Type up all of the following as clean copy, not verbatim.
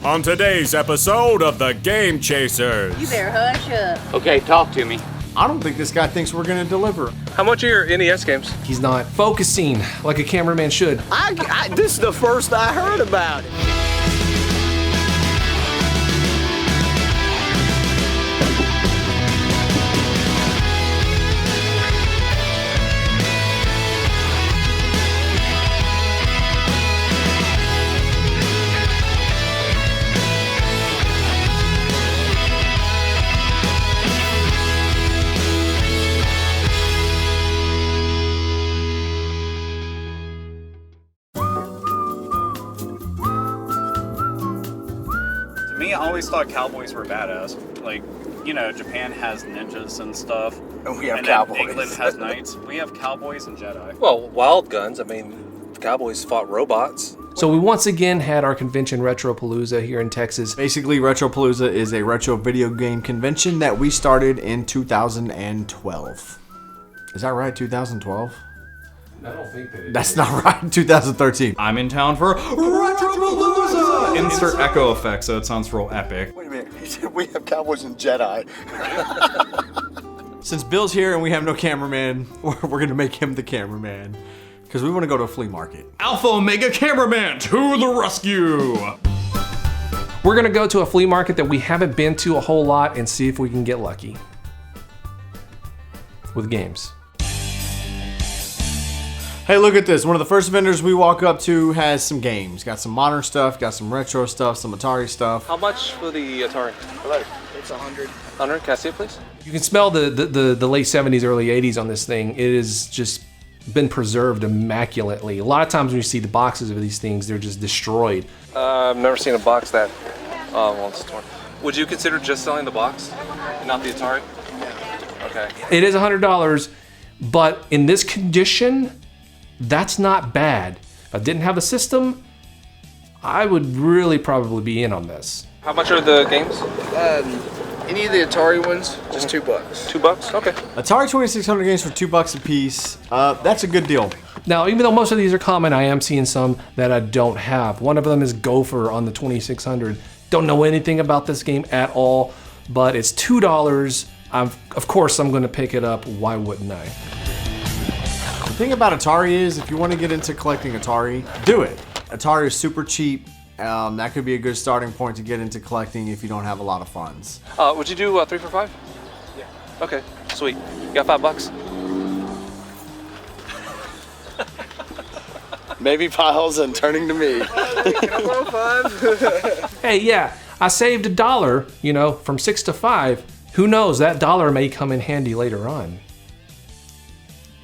on today's episode of The Game Chasers. You better hush up. Okay, talk to me. I don't think this guy thinks we're gonna deliver. How much are your NES games? He's not focusing like a cameraman should. This is the first I heard about it. I always thought cowboys were badass. Like, you know, Japan has ninjas and stuff. And we have and cowboys. England has knights. We have cowboys and Jedi. Well, wild guns. I mean, cowboys fought robots. So we once again had our convention Retropalooza here in Texas. Basically, Retropalooza is a retro video game convention that we started in 2012. Is that right, 2012? I don't think that That's not right, 2013. I'm in town for Retropalooza! Insert echo effect so it sounds real epic. Wait a minute, he said we have cowboys and Jedi. Since Bill's here and we have no cameraman, we're gonna make him the cameraman. Because we want to go to a flea market. Alphaomega cameraman to the rescue! We're gonna go to a flea market that we haven't been to a whole lot and see if we can get lucky with games. Hey, look at this. One of the first vendors we walk up to has some games. Got some modern stuff, got some retro stuff, some Atari stuff. How much for the Atari? It's 100. 100? Can I see it, please? You can smell the late 70s, early 80s on this thing. It has just been preserved immaculately. A lot of times when you see the boxes of these things, they're just destroyed. I've never seen a box that, well, it's torn. Would you consider just selling the box, not the Atari? Okay. It is $100, but in this condition, that's not bad. If I didn't have the system, I would really probably be in on this. How much are the games? Any of the Atari ones, just $2. $2? Okay. Atari 2600 games for $2 a piece. That's a good deal. Now, even though most of these are common, I am seeing some that I don't have. One of them is Gopher on the 2600. Don't know anything about this game at all, but it's $2. Of course, I'm going to pick it up. Why wouldn't I? The thing about Atari is, if you want to get into collecting Atari, do it. Atari is super cheap. That could be a good starting point to get into collecting if you don't have a lot of funds. Would you do 3 for $5? Yeah. Okay, sweet. You got $5? Maybe Piles and turning to me. Hey, yeah, I saved $1, you know, from 6 to 5. Who knows, that $1 may come in handy later on.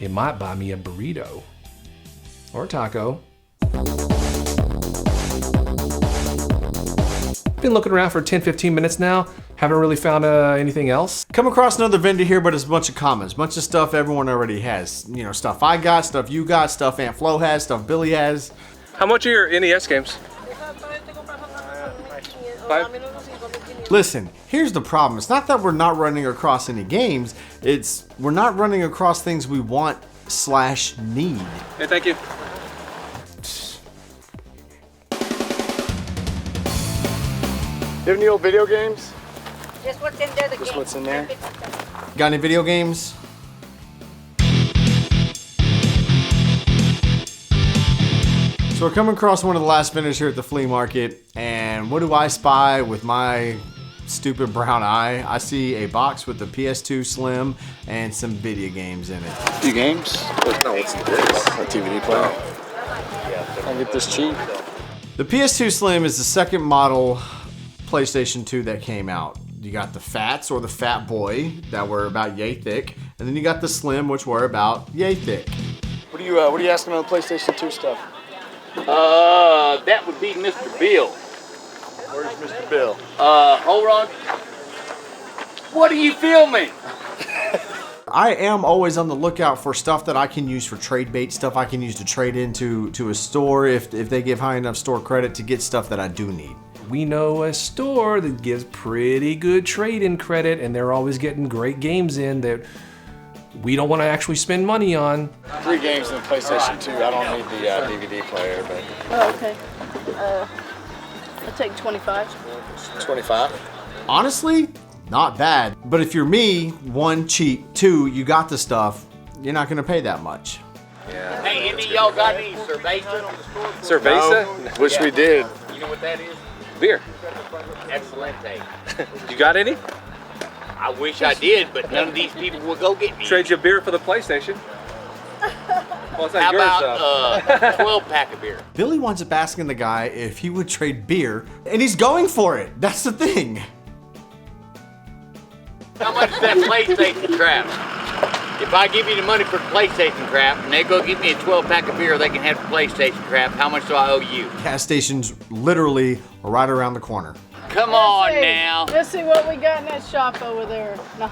It might buy me a burrito or a taco. Been looking around for 10-15 minutes now. Haven't really found anything else. Come across another vendor here, but it's a bunch of commons. Bunch of stuff everyone already has. You know, stuff I got, stuff you got, stuff Aunt Flo has, stuff Billy has. How much are your NES games? 5? Listen, here's the problem. It's not that we're not running across any games. It's we're not running across things we want/need. Hey, thank you. You have any old video games? Just what's in there, the Just game. what's in there? Got any video games? So we're coming across one of the last vendors here at the flea market, and what do I spy with my stupid brown eye? I see a box with the PS2 Slim and some video games in it. Few games? No, what's this? A DVD player. I'll get this cheap. The PS2 Slim is the second model PlayStation 2 that came out. You got the Fats or the Fat Boy that were about yay thick, and then you got the Slim, which were about yay thick. What are you asking on the PlayStation 2 stuff? That would be Mr. Bill. Where's Mr. Bill? Hold on. What are you filming? I am always on the lookout for stuff that I can use for trade bait, stuff I can use to trade into a store if they give high enough store credit to get stuff that I do need. We know a store that gives pretty good trade-in credit, and they're always getting great games in that we don't want to actually spend money on. 3 games in the PlayStation 2. I don't need the DVD player, but. Oh, okay. I'll take 25. 25. Honestly, not bad. But if you're me, one, cheap, two, you got the stuff, you're not gonna pay that much. Hey, any of y'all got any cerveza? Cerveza? Wish we did. You know what that is? Beer. Excelente. You got any? I wish I did, but none of these people will go get me. Trade you a beer for the PlayStation. Well, it's not How yours, about 12-pack of beer? Billy winds up asking the guy if he would trade beer, and he's going for it. That's the thing. How much is that PlayStation crap? If I give you the money for the PlayStation crap, and they go get me a 12-pack of beer, they can have the PlayStation crap. How much do I owe you? Gas station's literally right around the corner. Come on now. Let's see what we got in that shop over there. No.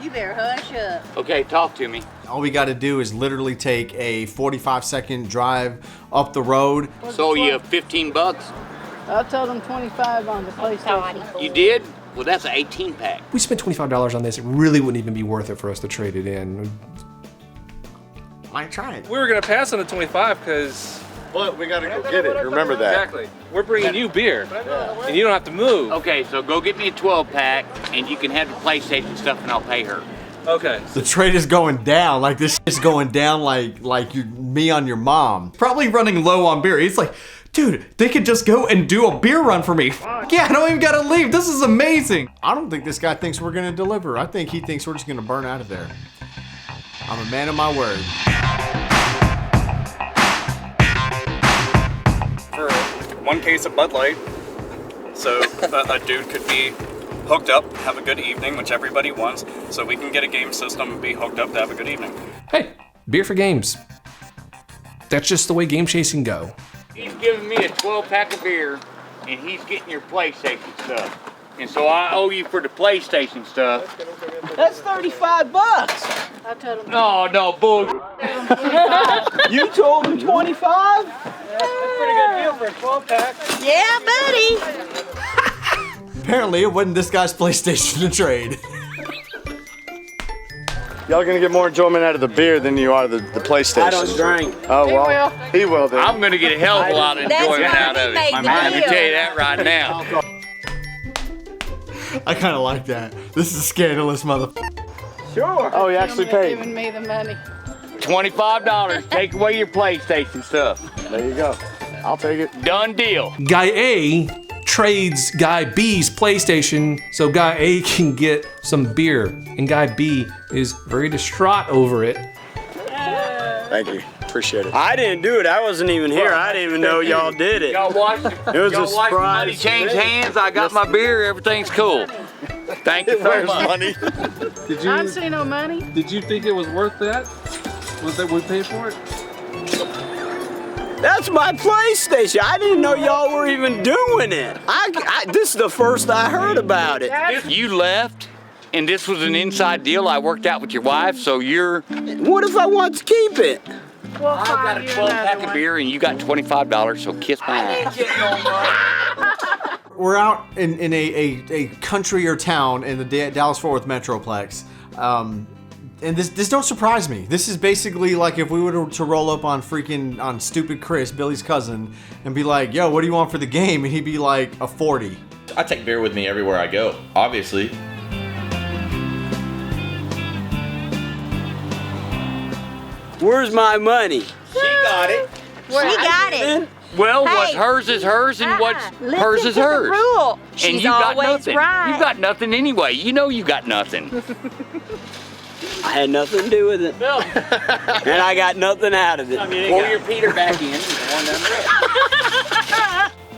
You better hush up. Okay, talk to me. All we got to do is literally take a 45-second drive up the road. So you have 15 bucks? I told them 25 on the PlayStation. You did? Well, that's an 18-pack. We spent $25 on this. It really wouldn't even be worth it for us to trade it in. Might try it. We were gonna pass on the 25 because But we gotta go get it. Remember that. exactly. We're bringing you beer, and you don't have to move. Okay, so go get me a 12-pack, and you can have the PlayStation stuff, and I'll pay her. Okay. The trade is going down. Like this is going down like you me on your mom. Probably running low on beer. He's like, dude, they could just go and do a beer run for me. Yeah, I don't even gotta leave. This is amazing. I don't think this guy thinks we're gonna deliver. I think he thinks we're just gonna burn out of there. I'm a man of my word. For one case of Bud Light, so a dude could be hooked up, have a good evening, which everybody wants, so we can get a game system and be hooked up to have a good evening. Hey, beer for games. That's just the way game chasing go. He's giving me a 12-pack of beer, and he's getting your PlayStation stuff. And so I owe you for the PlayStation stuff. That's 35 bucks. I told them. No, bull. You told them 25? That's a pretty good deal for a 12-pack. Yeah, buddy. Apparently it wasn't this guy's PlayStation to trade. Y'all gonna get more enjoyment out of the beer than you are the PlayStation. I don't drink. Oh well, he will then. I'm gonna get a hell of a lot of enjoyment why out we of it. made the I can deal. tell you that right now. I kind of like that. This is scandalous, motherfucker. Sure. Oh, he actually paid. Giving me the money. $25. Take away your PlayStation stuff. There you go. I'll take it. Done deal. Guy A trades Guy B's PlayStation so Guy A can get some beer. And Guy B is very distraught over it. Thank you. Appreciate it. I didn't do it. I wasn't even here. I didn't even know y'all did it. Y'all watched It was a y'all watched the money surprise. change hands. I got my beer. Everything's cool. Thank you so Where's much. money? Did I don't see no money. Did you think it was worth that? Was that we paid for it? That's my PlayStation. I didn't know y'all were even doing it. This is the first I heard about it. You left, and this was an inside deal I worked out with your wife, so you're... What if I want to keep it? We'll I got find a you 12-pack another of one. beer, and you got $25, so kiss my ass. We're out in a country or town in the Dallas-Fort Worth Metroplex. And this don't surprise me. This is basically like if we were to roll up on stupid Chris, Billy's cousin, and be like, yo, what do you want for the game? And he'd be like, a 40. I take beer with me everywhere I go, obviously. Where's my money? She got it. She got it. Well, what's Hey. hers is hers, and what's Listen hers is to the hers. rule. And She's you got always nothing. right. You got nothing anyway. You know you got nothing. I had nothing to do with it. And I got nothing out of it. Pull your Peter back in.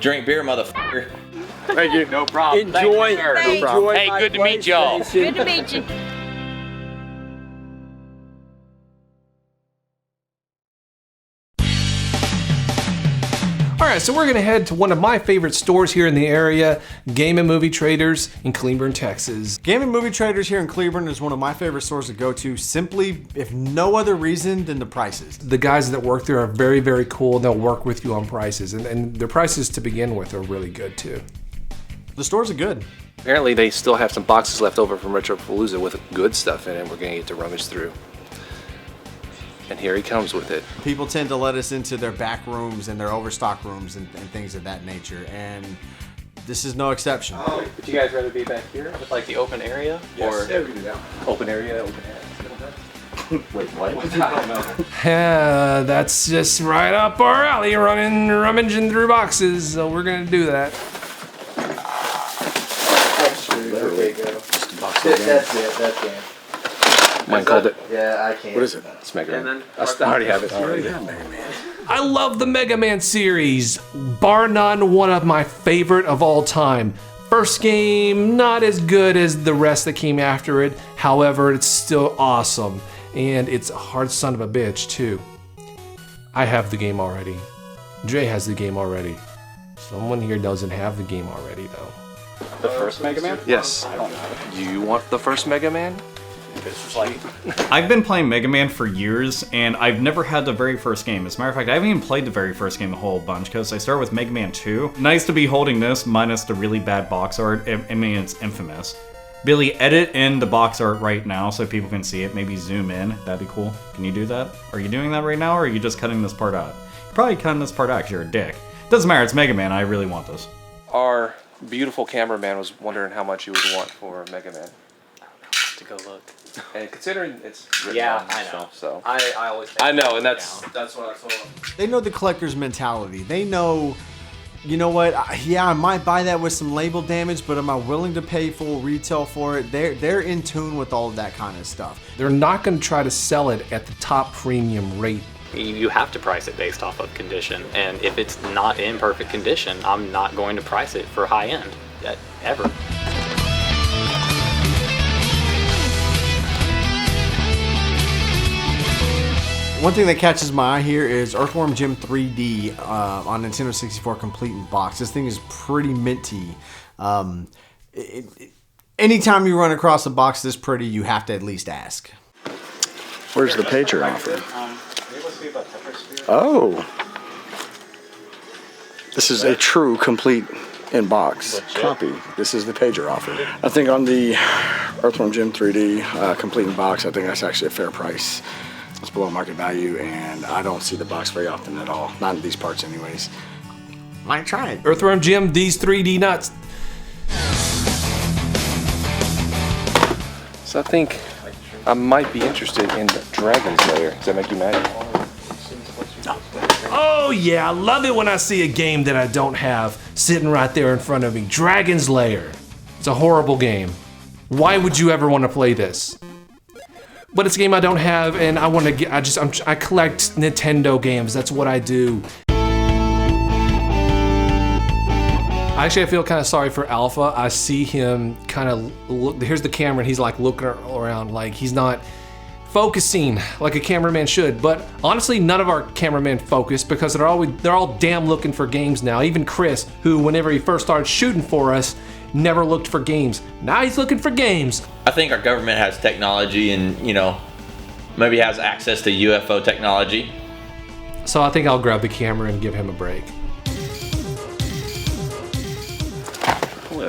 Drink beer, motherfucker. Thank you. No problem. Enjoy, Thank you, sir. enjoy Hey, my good to meet y'all. Good PlayStation. to meet you. All right, so we're gonna head to one of my favorite stores here in the area, Game and Movie Traders in Cleburne, Texas. Game and Movie Traders here in Cleburne is one of my favorite stores to go to, simply, if no other reason, than the prices. The guys that work there are very, very cool. They'll work with you on prices, and their prices to begin with are really good too. The stores are good. Apparently they still have some boxes left over from Retropalooza with good stuff in it we're gonna get to rummage through. And here he comes with it. People tend to let us into their back rooms and their overstock rooms and things of that nature, and this is no exception. Would you guys rather be back here with like the open area? Yes. Or Yeah, we can do that. open area, open hand? Wait, what? I don't know. Yeah, that's just right up our alley, rummaging through boxes, so we're gonna do that. There we go. That's it, that's it. Mine called it. Yeah, I can't. What is it? It's Mega Man. I already have it. I love the Mega Man series, bar none, one of my favorite of all time. First game, not as good as the rest that came after it, however, it's still awesome. And it's a hard son of a bitch, too. I have the game already. Jay has the game already. Someone here doesn't have the game already, though. The first Mega Man? Yes. You want the first Mega Man? I've been playing Mega Man for years, and I've never had the very first game. As a matter of fact, I haven't even played the very first game a whole bunch, because I started with Mega Man 2. Nice to be holding this, minus the really bad box art. I mean, it's infamous. Billy, edit in the box art right now so people can see it. Maybe zoom in. That'd be cool. Can you do that? Are you doing that right now, or are you just cutting this part out? You're probably cutting this part out because you're a dick. Doesn't matter, it's Mega Man. I really want this. Our beautiful cameraman was wondering how much you would want for Mega Man. To go look. And considering it's Yeah, I know. So I always. I know, and that's what I told him. They know the collector's mentality. They know, you know what? Yeah, I might buy that with some label damage, but am I willing to pay full retail for it? They're in tune with all of that kind of stuff. They're not going to try to sell it at the top premium rate. You have to price it based off of condition, and if it's not in perfect condition, I'm not going to price it for high end, ever. One thing that catches my eye here is Earthworm Jim 3D on Nintendo 64 complete in box. This thing is pretty minty. Anytime you run across a box this pretty, you have to at least ask. Where's the pager offer? Oh. This is a true complete in-box copy. This is the pager offer. I think on the Earthworm Jim 3D complete in box, I think that's actually a fair price. It's below market value, and I don't see the box very often at all. Not in these parts anyways. Might try it. Earthworm Jim, these 3D nuts. So I think I might be interested in the Dragon's Lair. Does that make you mad? Oh yeah, I love it when I see a game that I don't have sitting right there in front of me. Dragon's Lair. It's a horrible game. Why would you ever want to play this? But it's a game I don't have, and I want to get. I collect Nintendo games. That's what I do. Actually, I feel kind of sorry for Alpha. I see him kind of look. Here's the camera, and he's like looking around, like he's not focusing like a cameraman should. But honestly, none of our cameramen focus because they're all damn looking for games now. Even Chris, who whenever he first started shooting for us, never looked for games. Now he's looking for games. I think our government has technology and, you know, maybe has access to UFO technology. So I think I'll grab the camera and give him a break. Hello.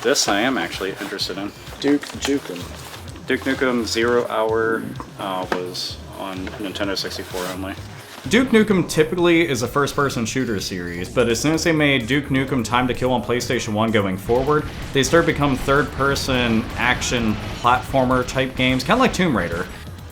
This I am actually interested in. Duke Nukem. Duke Nukem 0 Hour was on Nintendo 64 only. Duke Nukem typically is a first-person shooter series, but as soon as they made Duke Nukem Time to Kill on PlayStation 1 going forward, they started to become third-person action platformer type games, kind of like Tomb Raider.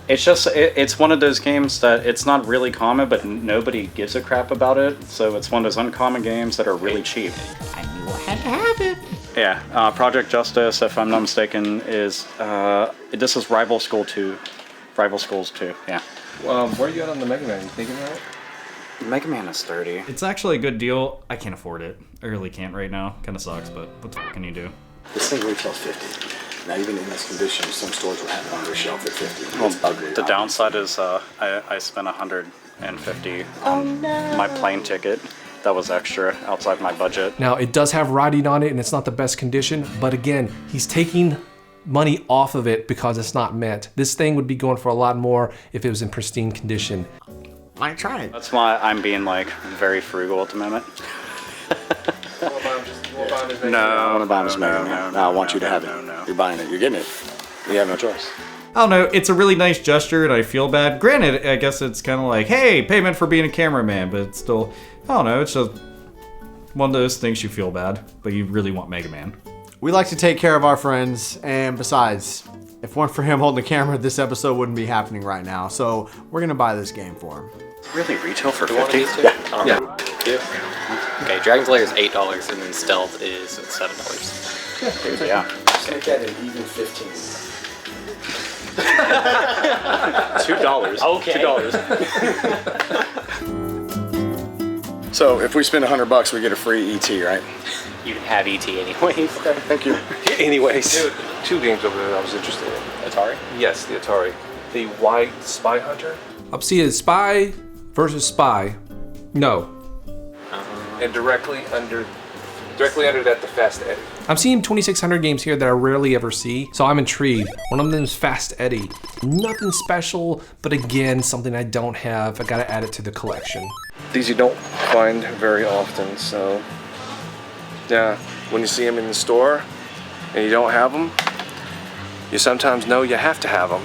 It's just, it's one of those games that it's not really common, but nobody gives a crap about it, so it's one of those uncommon games that are really cheap. I knew I had to have it. Yeah, Project Justice, if I'm not mistaken, is, this is Rival Schools 2, yeah. Where are you at on the Mega Man? You thinking about it? Mega Man is 30. It's actually a good deal. I can't afford it. I really can't right now. Kind of sucks, but what the fuck can you do? This thing retails $50. Now, even in this condition, some stores will have it on their shelf at $50. Well, It's ugly. the downside is I spent $150 on my plane ticket. That was extra outside my budget. Now it does have writing on it and it's not the best condition, but again, he's taking money off of it because it's not meant. This thing would be going for a lot more if it was in pristine condition. Might try it. That's why I'm being like very frugal at the moment. I want to buy this Mega Man. No, I want you to have it. You're buying it. You're getting it. You have no choice. I don't know, it's a really nice gesture and I feel bad. Granted, I guess it's kind of like, hey, payment for being a cameraman, but it's still, I don't know, it's just one of those things you feel bad, but you really want Mega Man. We like to take care of our friends, and besides, if it weren't for him holding the camera, this episode wouldn't be happening right now. So we're gonna buy this game for him. Really, retail for You want 50? these two? Yeah. Okay, Dragon's Lair is $8 and then Stealth is $7. Yeah. Let's make that an even 15. $2. Okay. $2. So if we spend $100, we get a free ET, right? You can have ET anyways. Okay, thank you. Anyways, two games over there that I was interested in. Atari? Yes, the Atari. The White Spy Hunter. I'm seeing Spy versus Spy. No. And directly under that, the Fast Eddie. I'm seeing 2600 games here that I rarely ever see, so I'm intrigued. One of them is Fast Eddie. Nothing special, but again, something I don't have. I gotta add it to the collection. These you don't find very often, so yeah, when you see them in the store and you don't have them, you sometimes know you have to have them.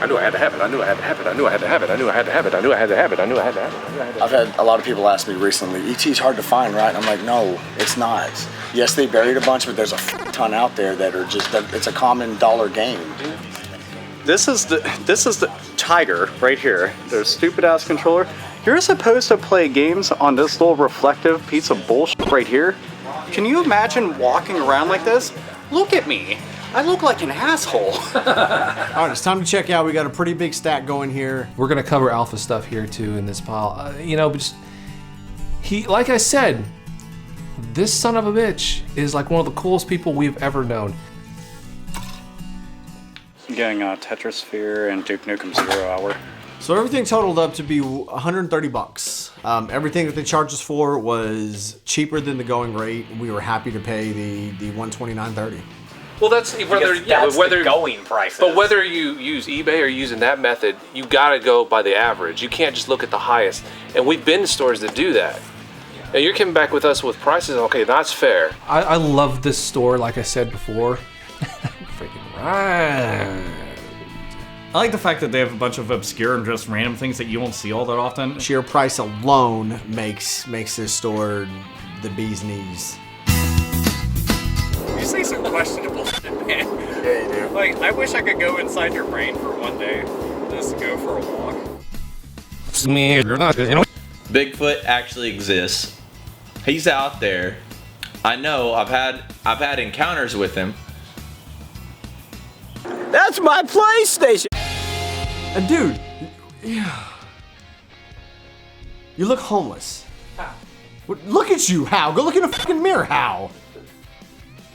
I knew I had to have it. I knew I had to have it. I knew I had to have it. I knew I had to have it. I knew I had to have it. I knew I had to have it. I've had a lot of people ask me recently, ET's hard to find, right? I'm like, no, it's not. Yes, they buried a bunch, but there's a ton out there that are just, it's a common dollar game. This is the Tiger right here. Their stupid ass controller. You're supposed to play games on this little reflective piece of bullshit right here. Can you imagine walking around like this? Look at me. I look like an asshole. All right, it's time to check out. We got a pretty big stack going here. We're gonna cover Alpha stuff here too in this pile. You know, but just, like I said, this son of a bitch is like one of the coolest people we've ever known. I'm getting Tetrasphere and Duke Nukem 0 Hour. So everything totaled up to be $130. Everything that they charged us for was cheaper than the going rate. We were happy to pay the $129.30. Well, that's whether the going prices. But whether you use eBay or using that method, you gotta go by the average. You can't just look at the highest. And we've been to stores that do that. And you're coming back with us with prices. Okay, that's fair. I love this store, like I said before. Freaking right. I like the fact that they have a bunch of obscure and just random things that you won't see all that often. Sheer price alone makes this store the bee's knees. You say some questionable shit, man. Yeah, you do. Like, I wish I could go inside your brain for one day. Just go for a walk. Bigfoot actually exists. He's out there. I know. I've had encounters with him. That's my PlayStation. And dude, you look homeless. How? Look at you, Hal. Go look in the fucking mirror, Hal.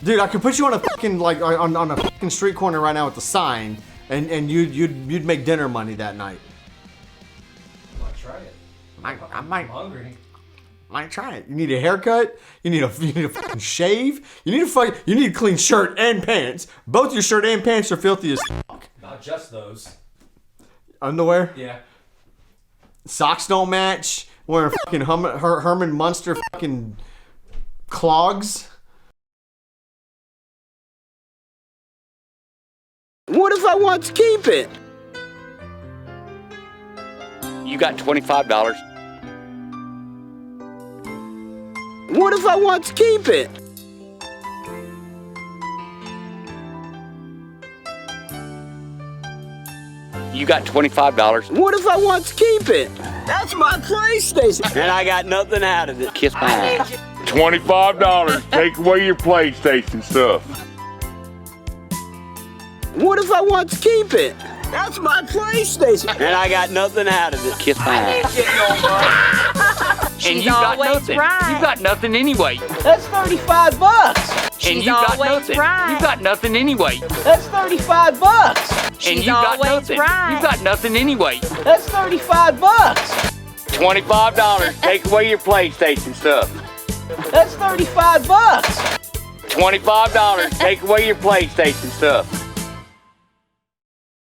Dude, I could put you on a fucking on a fucking street corner right now with the sign, and you'd make dinner money that night. I might try it. I'm hungry. Might try it. You need a haircut. You need a fucking shave. You need a clean shirt and pants. Both your shirt and pants are filthy as fuck. Not just those. Underwear. Yeah. Socks don't match. Wearing fucking Herman Munster fucking clogs. What if I want to keep it? You got $25. What if I want to keep it? You got $25. What if I want to keep it? That's my PlayStation. And I got nothing out of it. Kiss my ass. $25. Take away your PlayStation stuff. What if I want to keep it? That's my PlayStation. And I got nothing out of it. Kiss my ass. And you got nothing. Right. You got nothing anyway. That's $35. And you got nothing. Right. You got nothing anyway. That's $35. And you got nothing. Right. You got nothing anyway. That's $35. $25. Take away your PlayStation stuff. That's $35. $25. Take away your PlayStation stuff.